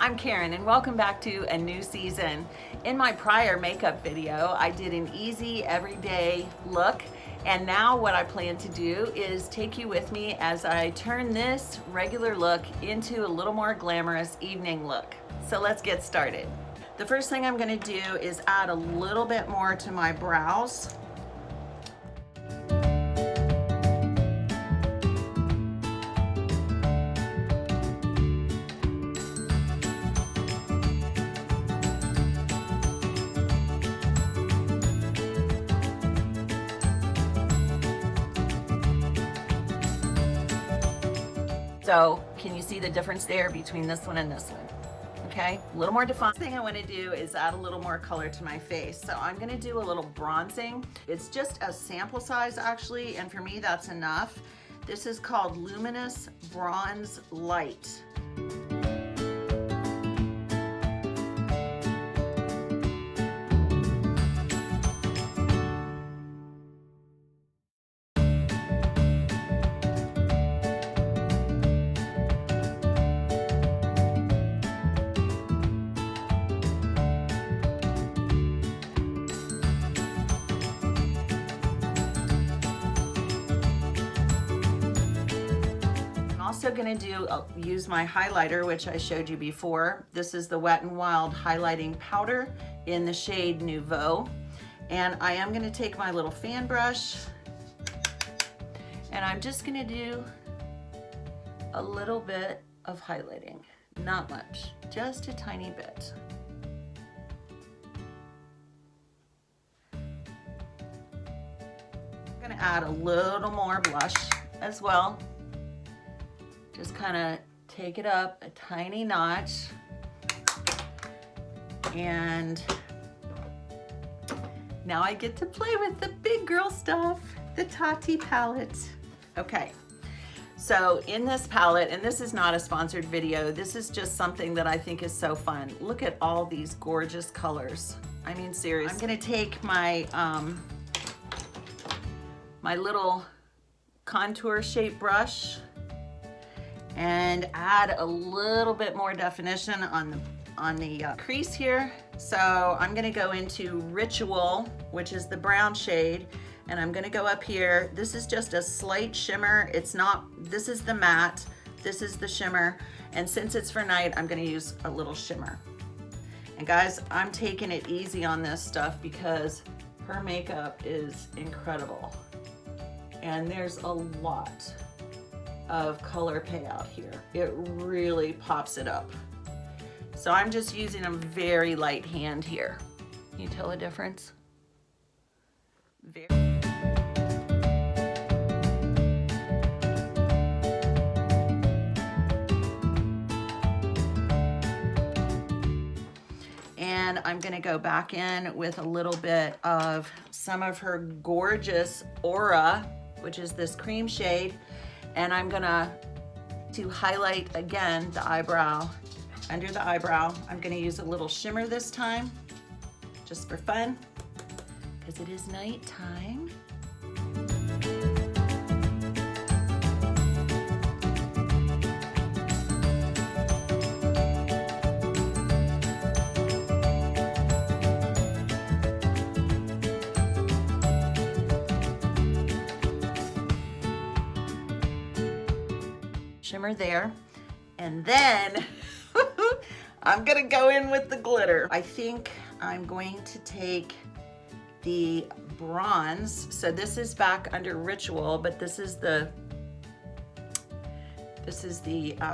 I'm Karen and welcome back to a new season. In my prior makeup video, I did an easy everyday look, and now what I plan to do is take you with me as I turn this regular look into a little more glamorous evening look. So let's get started. The first thing I'm going to do is add a little bit more to my brows. So can you see the difference there between this one and this one? Okay, a little more defined. The thing I want to do is add a little more color to my face. So I'm going to do a little bronzing. It's just a sample size actually, and for me that's enough. This is called Luminous Bronze Light. Also going to use my highlighter, which I showed you before. This is the Wet n Wild highlighting powder in the shade Nouveau, and I am going to take my little fan brush and I'm just going to do a little bit of highlighting, not much, just a tiny bit. I'm going to add a little more blush as well. Just kind of take it up a tiny notch, and now I get to play with the big girl stuff, the Tati palette. Okay, so in this palette, and this is not a sponsored video, this is just something that I think is so fun. Look at all these gorgeous colors. I mean, seriously. I'm gonna take my, my little contour shape brush and add a little bit more definition on the crease here. So I'm gonna go into Ritual, which is the brown shade, and I'm gonna go up here. This is just a slight shimmer. It's not, this is the matte, this is the shimmer, and since it's for night, I'm gonna use a little shimmer. And guys, I'm taking it easy on this stuff because her makeup is incredible. And there's a lot of color payout here. It really pops it up. So I'm just using a very light hand here. Can you tell a difference? And I'm gonna go back in with a little bit of some of her gorgeous Aura, which is this cream shade. And I'm gonna highlight again the eyebrow, under the eyebrow. I'm gonna use a little shimmer this time, just for fun, because it is nighttime. Shimmer there, and then I'm gonna go in with the glitter. I think I'm going to take the bronze. So this is back under Ritual, but this is the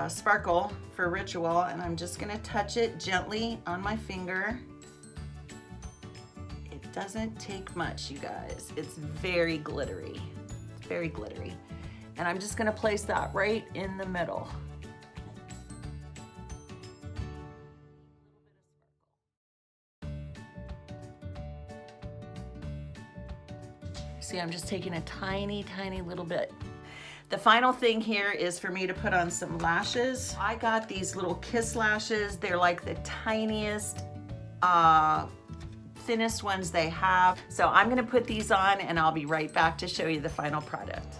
sparkle for Ritual, and I'm just gonna touch it gently on my finger. It doesn't take much, you guys. It's very glittery. It's very glittery. And I'm just gonna place that right in the middle. See, I'm just taking a tiny, tiny little bit. The final thing here is for me to put on some lashes. I got these little Kiss lashes. They're like the tiniest, thinnest ones they have. So I'm gonna put these on and I'll be right back to show you the final product.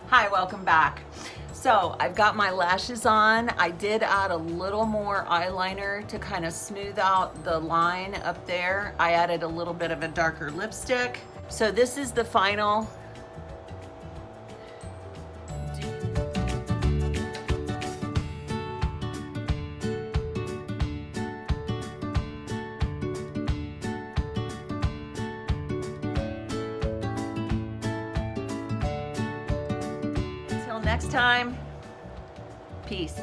Hi, welcome back. So I've got my lashes on. I did add a little more eyeliner to kind of smooth out the line up there. I added a little bit of a darker lipstick. So this is the final. Until next time, peace.